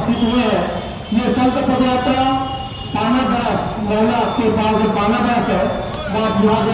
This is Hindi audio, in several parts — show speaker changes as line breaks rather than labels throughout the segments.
उपस्थित हुए हैं। ये संत पदयात्रा पानादास महिला के पास जो पानादास है वह विभाग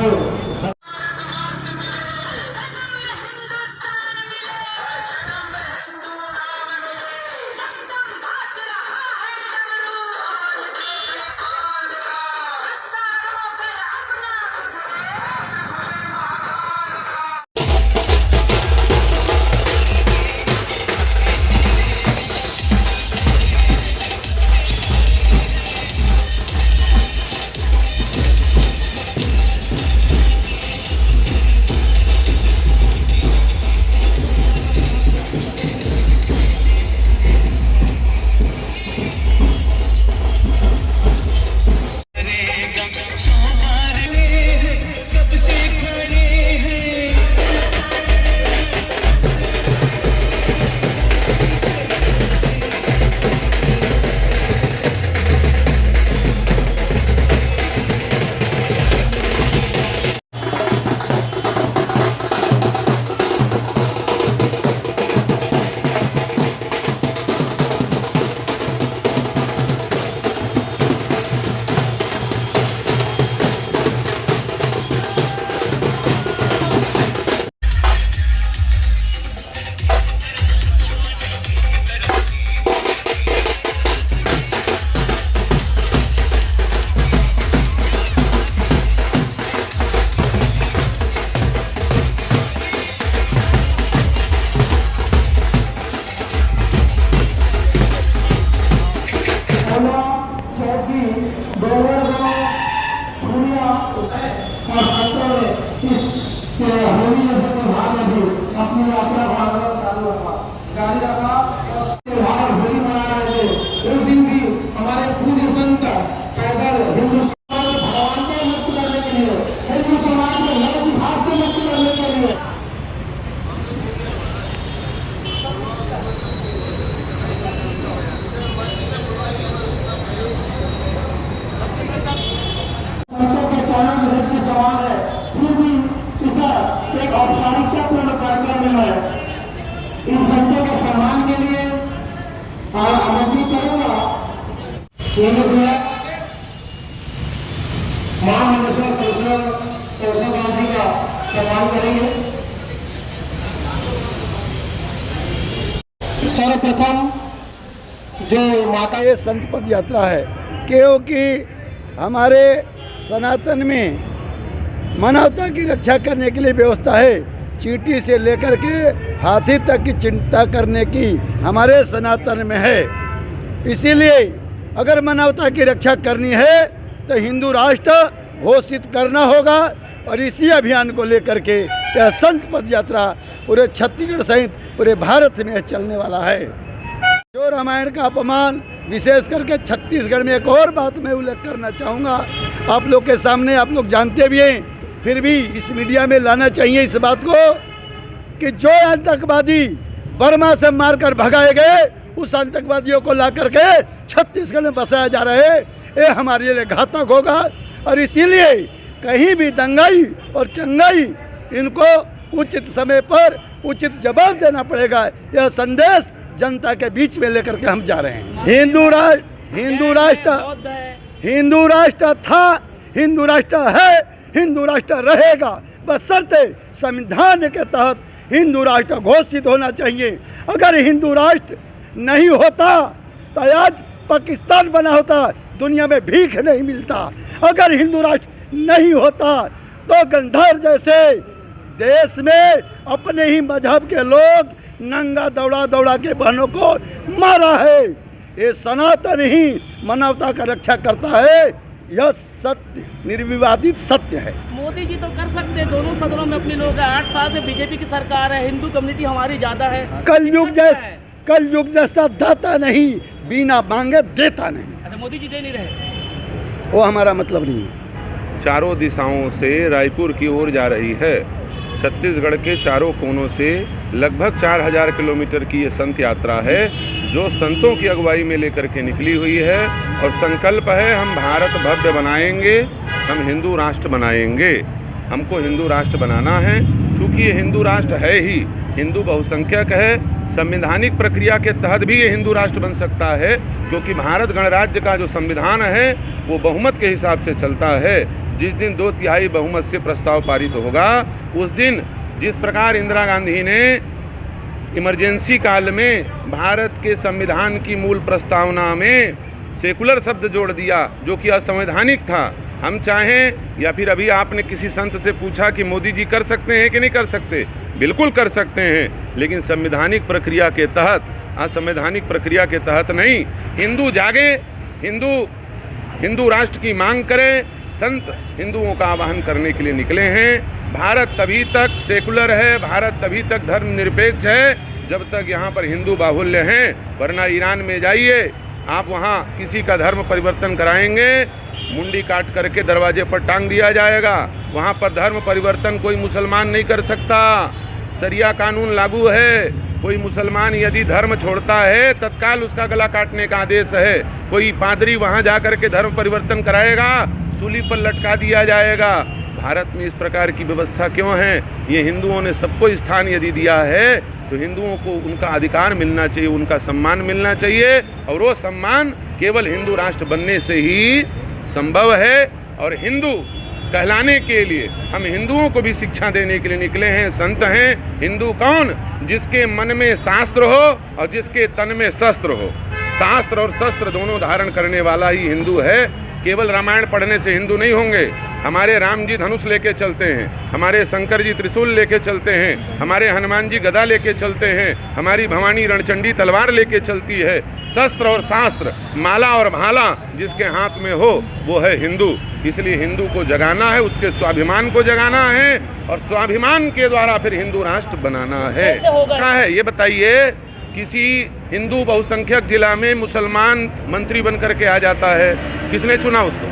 होली जैसे त्योहार में भी अपनी यात्रा का आंदोलन चालू रखा, जारी रखा और त्योहार होली मना रहे थे। उस दिन भी हमारे पूज्य संत पैदल हिंदुस्तान भगवान को मुक्त करने के लिए, हिंदू समाज को लड़की भाग से मुक्त करने के लिए संतों के चरण रज के समान है। फिर भी इसे एक औपचारिकतापूर्ण कार्यक्रम में इन संतों के सम्मान के लिए आमंत्रित करूंगा। मां मनसा सरसावासी का सम्मान करेंगे। सर्वप्रथम जो माता
ये संत पद यात्रा है क्योंकि हमारे सनातन में मानवता की रक्षा करने के लिए व्यवस्था है। चींटी से लेकर के हाथी तक की चिंता करने की हमारे सनातन में है। इसीलिए अगर मानवता की रक्षा करनी है तो हिंदू राष्ट्र घोषित करना होगा और इसी अभियान को लेकर के यह संत पद यात्रा पूरे छत्तीसगढ़ सहित पूरे भारत में चलने वाला है। जो रामायण का अपमान विशेष करके छत्तीसगढ़ में एक और बात मैं उल्लेख करना चाहूँगा, आप लोग के सामने, आप लोग जानते भी हैं, फिर भी इस मीडिया में लाना चाहिए इस बात को कि जो आतंकवादी बर्मा से मारकर भगाए गए उस आतंकवादियों को ला करके छत्तीसगढ़ में बसाया जा रहा है, ये हमारे लिए घातक होगा। और इसीलिए कहीं भी दंगाई और चंगाई इनको उचित समय पर उचित जवाब देना पड़ेगा। यह संदेश जनता के बीच में लेकर के हम जा रहे हैं। हिंदू राष्ट्र था, हिंदू राष्ट्र है, हिंदू राष्ट्र रहेगा, बशर्ते संविधान के तहत हिंदू राष्ट्र घोषित होना चाहिए। अगर हिंदू राष्ट्र नहीं होता तो आज पाकिस्तान बना होता, दुनिया में भीख नहीं मिलता। अगर हिंदू राष्ट्र नहीं होता तो गंधार जैसे देश में अपने ही मजहब के लोग नंगा दौड़ा दौड़ा के बहनों को मारा है। ये सनातन ही मानवता का रक्षा करता है, यह सत्य निर्विवादित सत्य है।
मोदी जी तो कर सकते हैं, दोनों सदनों में अपने लोग हैं। 8 साल से बीजेपी की सरकार है, हिंदू कम्युनिटी हमारी ज्यादा है।
कलयुग जैसा दाता नहीं, बिना मांगे देता नहीं।
अच्छा, मोदी जी दे नहीं रहे,
वो हमारा मतलब नहीं है।
चारों दिशाओं से रायपुर की ओर जा रही है। छत्तीसगढ़ के चारों कोनों से लगभग 4000 किलोमीटर की ये संत यात्रा है जो संतों की अगुवाई में लेकर के निकली हुई है। और संकल्प है हम भारत भव्य बनाएंगे, हम हिंदू राष्ट्र बनाएंगे। हमको हिंदू राष्ट्र बनाना है। चूँकि ये हिंदू राष्ट्र है ही, हिंदू बहुसंख्यक है, संवैधानिक प्रक्रिया के तहत भी ये हिंदू राष्ट्र बन सकता है, क्योंकि भारत गणराज्य का जो संविधान है वो बहुमत के हिसाब से चलता है। जिस दिन 2/3 बहुमत से प्रस्ताव पारित होगा, उस दिन जिस प्रकार इंदिरा गांधी ने इमरजेंसी काल में भारत के संविधान की मूल प्रस्तावना में सेकुलर शब्द जोड़ दिया जो कि असंवैधानिक था, हम चाहें या फिर अभी आपने किसी संत से पूछा कि मोदी जी कर सकते हैं कि नहीं कर सकते, बिल्कुल कर सकते हैं, लेकिन संवैधानिक प्रक्रिया के तहत, असंवैधानिक प्रक्रिया के तहत नहीं। हिंदू जागे, हिंदू राष्ट्र की मांग करें, संत हिंदुओं का आह्वान करने के लिए निकले हैं। भारत तभी तक सेकुलर है, भारत तभी तक धर्मनिरपेक्ष है जब तक यहाँ पर हिंदू बाहुल्य हैं, वरना ईरान में जाइए आप, वहाँ किसी का धर्म परिवर्तन कराएंगे, मुंडी काट करके दरवाजे पर टांग दिया जाएगा। वहाँ पर धर्म परिवर्तन कोई मुसलमान नहीं कर सकता, शरिया कानून लागू है। कोई मुसलमान यदि धर्म छोड़ता है तत्काल उसका गला काटने का आदेश है। कोई पादरी वहाँ जा कर के धर्म परिवर्तन कराएगा, सूली पर लटका दिया जाएगा। भारत में इस प्रकार की व्यवस्था क्यों है? ये हिंदुओं ने सबको स्थान यदि दिया है तो हिंदुओं को उनका अधिकार मिलना चाहिए, उनका सम्मान मिलना चाहिए, और वो सम्मान केवल हिंदू राष्ट्र बनने से ही संभव है। और हिंदू कहलाने के लिए हम हिंदुओं को भी शिक्षा देने के लिए निकले हैं, संत हैं। हिंदू कौन? जिसके मन में शास्त्र हो और जिसके तन में शस्त्र हो। शास्त्र और शस्त्र दोनों धारण करने वाला ही हिंदू है। केवल रामायण पढ़ने से हिंदू नहीं होंगे। हमारे राम जी धनुष लेके चलते हैं, हमारे शंकर जी त्रिशूल लेके चलते हैं, हमारे हनुमान जी गदा लेके चलते हैं, हमारी भवानी रणचंडी तलवार लेके चलती है। शस्त्र और शास्त्र, माला और भाला जिसके हाथ में हो वो है हिंदू। इसलिए हिंदू को जगाना है, उसके स्वाभिमान को जगाना है, और स्वाभिमान के द्वारा फिर हिंदू राष्ट्र बनाना है। क्या है ये बताइए? किसी हिंदू बहुसंख्यक जिला में मुसलमान मंत्री बन करके आ जाता है, किसने चुना उसको?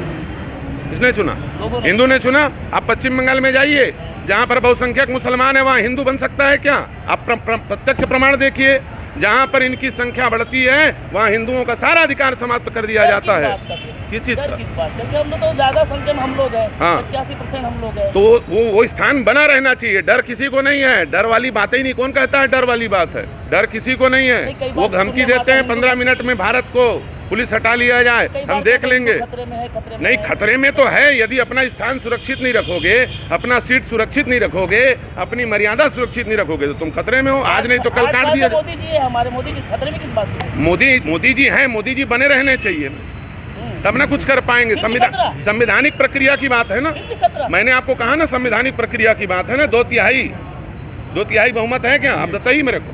किसने चुना? हिंदू ने चुना। आप पश्चिम बंगाल में जाइए, जहाँ पर बहुसंख्यक मुसलमान है, वहाँ हिंदू बन सकता है क्या? आप प्रत्यक्ष प्रमाण देखिए। जहाँ पर इनकी संख्या बढ़ती है वहाँ हिंदुओं का सारा अधिकार समाप्त कर दिया जाता है। किस चीज का?
हम लोग तो ज्यादा संख्या में हम लोग हैं,
हाँ
85% हम लोग हैं।
तो वो स्थान बना रहना चाहिए। डर किसी को नहीं है, डर वाली बात ही नहीं। कौन कहता है डर वाली बात है? डर किसी को नहीं है। वो धमकी देते हैं 15 मिनट में भारत को पुलिस हटा लिया जाए, हम देख लेंगे। नहीं, खतरे में तो है। यदि अपना स्थान सुरक्षित नहीं रखोगे, अपना सीट सुरक्षित नहीं रखोगे, अपनी मर्यादा सुरक्षित नहीं रखोगे तो तुम खतरे में हो। आज नहीं तो कल काट दिया।
मोदी जी है, हमारे मोदी जी खतरे में किस बात की?
मोदी जी हैं, मोदी जी बने रहने चाहिए, तब ना कुछ कर पाएंगे। संवैधानिक प्रक्रिया की बात है ना, मैंने आपको कहा ना, संवैधानिक प्रक्रिया की बात है ना। 2/3 बहुमत है क्या? आप बताइए मेरे को।